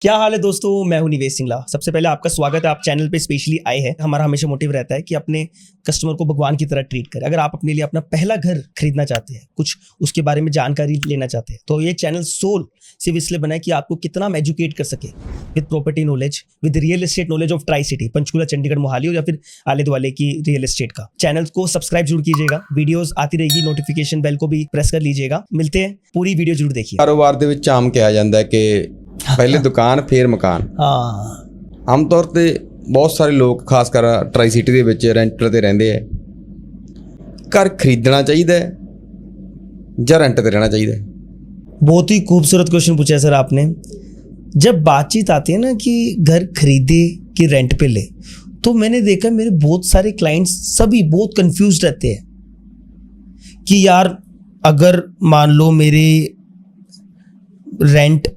क्या हाल है दोस्तों, मैं हूं निवेश सिंगला। सबसे पहले आपका स्वागत है, आप चैनल पे स्पेशली आए हैं। हमारा हमेशा मोटिव रहता है कि अपने कस्टमर को भगवान की तरह ट्रीट करें। अगर आप अपने लिए अपना पहला घर खरीदना चाहते हैं, कुछ उसके बारे में जानकारी लेना चाहते हैं, तो ये चैनल सोल सिर्फ इसलिए बना है कि आपको कितना हम एजुकेट कर सके with property knowledge, with real estate knowledge of tri city, Panchkula, Chandigarh, Mohali या फिर आले दुआले की रियल एस्टेट का। चैनल को सब्सक्राइब जरूर कीजिएगा, वीडियोस आती रहेगी, नोटिफिकेशन बेल को भी प्रेस कर लीजिएगा। मिलते हैं, पूरी वीडियो जरूर देखिए। ਕਾਰੋਬਾਰ ਦੇ ਵਿੱਚ ਆਮ ਕਿਹਾ ਜਾਂਦਾ ਹੈ ਕਿ ਪਹਿਲੇ ਦੁਕਾਨ ਫਿਰ ਮਕਾਨ। हाँ, ਆਮ ਤੌਰ ਤੇ ਬਹੁਤ ਸਾਰੇ ਲੋਕ ਖਾਸ ਕਰ ਟਰਾਈ ਸਿਟੀ ਦੇ ਵਿੱਚ ਰੈਂਟਲ ਤੇ ਰਹਿੰਦੇ ਆ। ਘਰ ਖਰੀਦਣਾ ਚਾਹੀਦਾ ਹੈ ਜਾਂ ਰੈਂਟ ਤੇ ਰਹਿਣਾ ਚਾਹੀਦਾ ਹੈ? बहुत ही खूबसूरत क्वेश्चन पूछा है सर आपने। जब बातचीत आती है ना कि घर खरीदे कि रेंट पे ले, तो मैंने देखा मेरे बहुत सारे क्लाइंट्स सभी बहुत कंफ्यूज रहते हैं कि यार अगर मान लो मेरे रेंट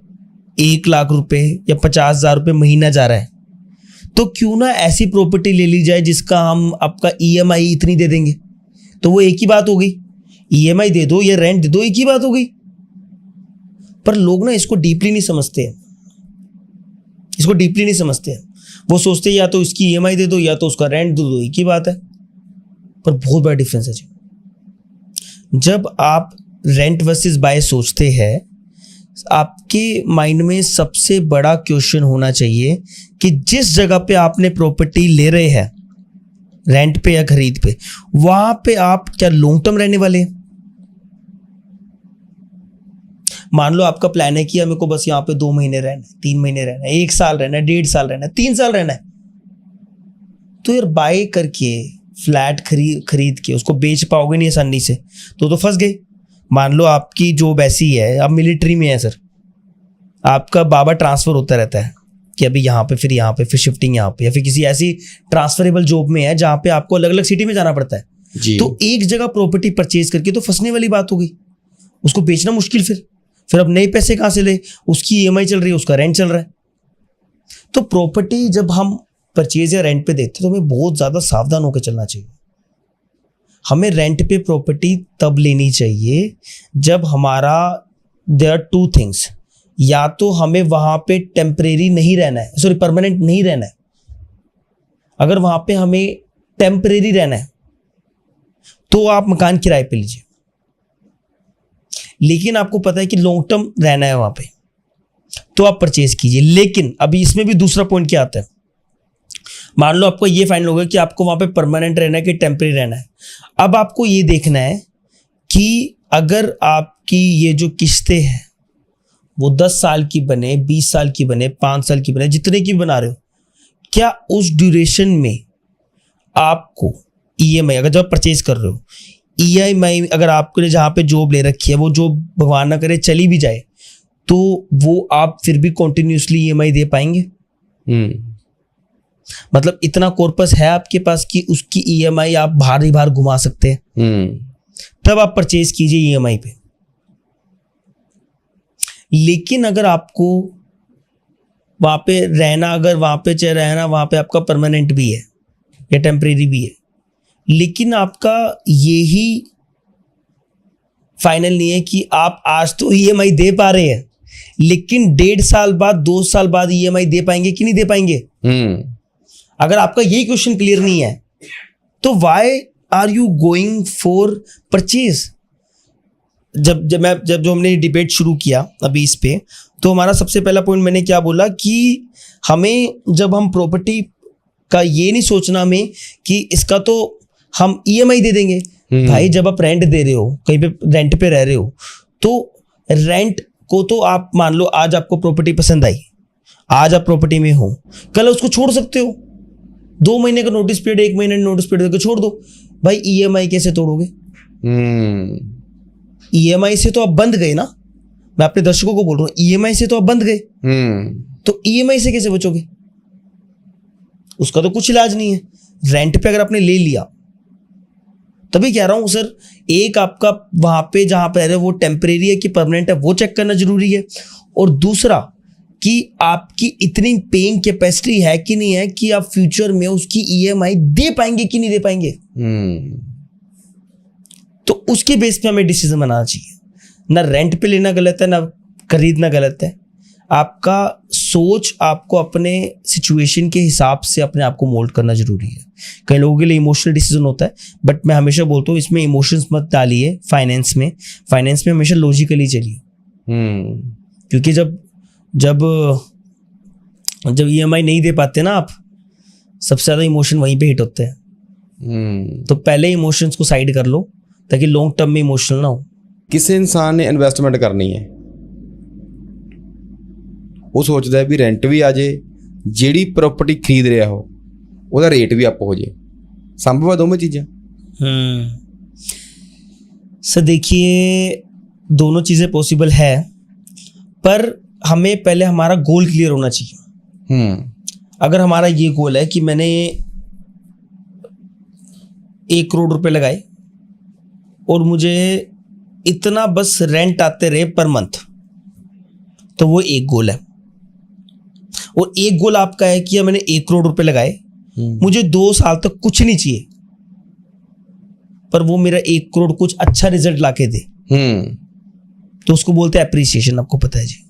1 लाख रुपए या 50,000 रुपये महीना जा रहा है, तो क्यों ना ऐसी प्रॉपर्टी ले ली जाए जिसका हम आपका EMI इतनी दे देंगे। तो वो एक ही बात हो गई, EMI दे दो या रेंट दे दो, एक ही बात हो गई। पर लोग ना इसको डीपली नहीं समझते हैं, इसको डीपली नहीं समझते हैं। वो सोचते हैं या तो इसकी EMI दे दो या तो उसका रेंट दे दो, एक ही बात है। पर बहुत बड़ा डिफरेंस है जी। जब आप रेंट वर्सेस बाय सोचते हैं, आपके माइंड में सबसे बड़ा क्वेश्चन होना चाहिए कि जिस जगह पे आपने प्रॉपर्टी ले रहे हैं, रेंट पे या खरीद पे, वहां पे आप क्या लॉन्ग टर्म रहने वाले हैं? मान लो आपका प्लान है कि मेरे को बस यहाँ पे 2 महीने रहना है, 3 महीने रहना है, 1 साल रहना है, 1.5 साल रहना है, 3 साल रहना है, तो यार बाय करके फ्लैट खरीद के उसको बेच पाओगे नहीं आसानी से, तो फंस गए। मान लो आपकी जॉब ऐसी है, आप मिलिट्री में है सर, आपका बाबा ट्रांसफर होता रहता है कि अभी यहाँ पे फिर शिफ्टिंग यहाँ पे, या फिर किसी ऐसी ट्रांसफरेबल जॉब में है जहाँ पे आपको अलग अलग सिटी में जाना पड़ता है जी। तो एक जगह प्रॉपर्टी परचेज करके तो फंसने वाली बात हो गई, उसको बेचना मुश्किल। फिर अब नए पैसे कहाँ से ले, उसकी EMI चल रही है, उसका रेंट चल रहा है। तो प्रॉपर्टी जब हम परचेज या रेंट पे देते हैं तो हमें बहुत ज़्यादा सावधान होकर चलना चाहिए। हमें रेंट पे प्रॉपर्टी तब लेनी चाहिए जब हमारा देयर आर 2 थिंग्स, या तो हमें वहाँ पे टेम्परेरी नहीं रहना है, सॉरी परमानेंट नहीं रहना है। अगर वहाँ पे हमें टेम्परेरी रहना है तो आप मकान किराए पे लीजिए, लेकिन आपको पता है कि लॉन्ग टर्म रहना है वहां पे, तो आप परचेज कीजिए। लेकिन अभी इसमें भी दूसरा पॉइंट क्या आता है, मान लो आपको ये फाइनल हो गया कि आपको वहां पे परमानेंट रहना है कि टेम्परेरी रहना है। अब आपको ये देखना है कि अगर आपकी ये जो किस्तें हैं वो 10 साल की बने, 20 साल की बने, 5 साल की बने, जितने की बना रहे हो, क्या उस ड्यूरेशन में आपको EMI, अगर जब परचेज कर रहे हो, EMI अगर आपने जहाँ पे जॉब ले रखी है वो जॉब भगवान ना करे चली भी जाए, तो वो आप फिर भी कंटिन्यूसली EMI दे पाएंगे? मतलब इतना कॉर्पस है आपके पास कि उसकी EMI आप बाहर घुमा सकते हैं। तब आप परचेज कीजिए EMI पे। लेकिन अगर आपको वहां पे रहना, अगर वहां पे चाहे रहना वहां पे आपका परमानेंट भी है या टेम्परेरी भी है, लेकिन आपका यही फाइनल नहीं है कि आप आज तो EMI दे पा रहे हैं, लेकिन 1.5 साल बाद, 2 साल बाद EMI दे पाएंगे कि नहीं दे पाएंगे? अगर आपका यही क्वेश्चन क्लियर नहीं है तो why are you going for purchase? जब हमने डिबेट शुरू किया अभी इस पे, तो हमारा सबसे पहला पॉइंट मैंने क्या बोला कि हमें जब हम प्रॉपर्टी का ये नहीं सोचना हमें कि इसका तो हम EMI दे देंगे। भाई जब आप रेंट दे रहे हो, कहीं पे रेंट पे रह रहे हो, तो रेंट को तो आप मान लो आज आपको प्रॉपर्टी पसंद आई, आज आप प्रॉपर्टी में हो, कल उसको छोड़ सकते हो। 2 महीने का नोटिस पीरियड, 1 महीने नोटिस पीरियड देकर छोड़ दो। भाई EMI कैसे तोड़ोगे? EMI से तो आप बंध गए ना। मैं अपने दर्शकों को बोल रहा हूँ, EMI से तो आप बंध गए, तो EMI से कैसे बचोगे? उसका तो कुछ इलाज नहीं है। रेंट पे अगर आपने ले लिया, तभी कह रहा हूं सर, एक आपका वहां पे जहां पे रह रहे हो वो टेम्परेरी है कि परमानेंट है, वो चेक करना जरूरी है। और दूसरा कि आपकी इतनी पेइंग कैपेसिटी है कि नहीं है कि आप फ्यूचर में उसकी EMI दे पाएंगे कि नहीं दे पाएंगे। तो उसके बेस पे हमें डिसीजन बनाना चाहिए। ना रेंट पे लेना गलत है, ना खरीदना गलत है। आपका सोच आपको अपने सिचुएशन के हिसाब से अपने आप को मोल्ड करना जरूरी है। कई लोगों के लिए इमोशनल डिसीजन होता है, बट मैं हमेशा बोलता हूँ इसमें इमोशंस मत डालिए। फाइनेंस में हमेशा लॉजिकली चलिए, क्योंकि जब EMI नहीं दे पाते ना आप, सबसे ज़्यादा इमोशन वहीं पे हिट होते हैं। तो पहले इमोशंस को साइड कर लो ताकि लॉन्ग टर्म में इमोशनल ना हो। ਕਿਸੇ ਇਨਸਾਨ ਨੇ ਇਨਵੈਸਟਮੈਂਟ ਕਰਨੀ ਹੈ, ਉਹ ਸੋਚਦਾ ਹੈ ਵੀ ਰੈਂਟ ਵੀ ਆ ਜੇ, ਜਿਹੜੀ ਪ੍ਰਾਪਰਟੀ ਖਰੀਦ ਰਿਹਾ ਹੋ ਉਹਦਾ ਰੇਟ ਵੀ ਅਪ ਹੋ ਜੇ। ਸੰਭਵ ਹੈ ਦੋਵੇਂ ਚੀਜ਼ਾਂ? सर देखिए, दोनों चीज़ें पॉसिबल है, पर हमें पहले हमारा गोल क्लियर होना चाहिए। अगर हमारा ये गोल है कि मैंने 1 करोड़ रुपए लगाए और मुझे इतना बस रेंट आते रहे पर मंथ, तो वो एक गोल है। और एक गोल आपका है कि मैंने 1 करोड़ रुपए लगाए, मुझे 2 साल तक कुछ नहीं चाहिए, पर वो मेरा 1 करोड़ कुछ अच्छा रिजल्ट लाके दे, तो उसको बोलते हैं एप्रिसिएशन। आपको पता है जी।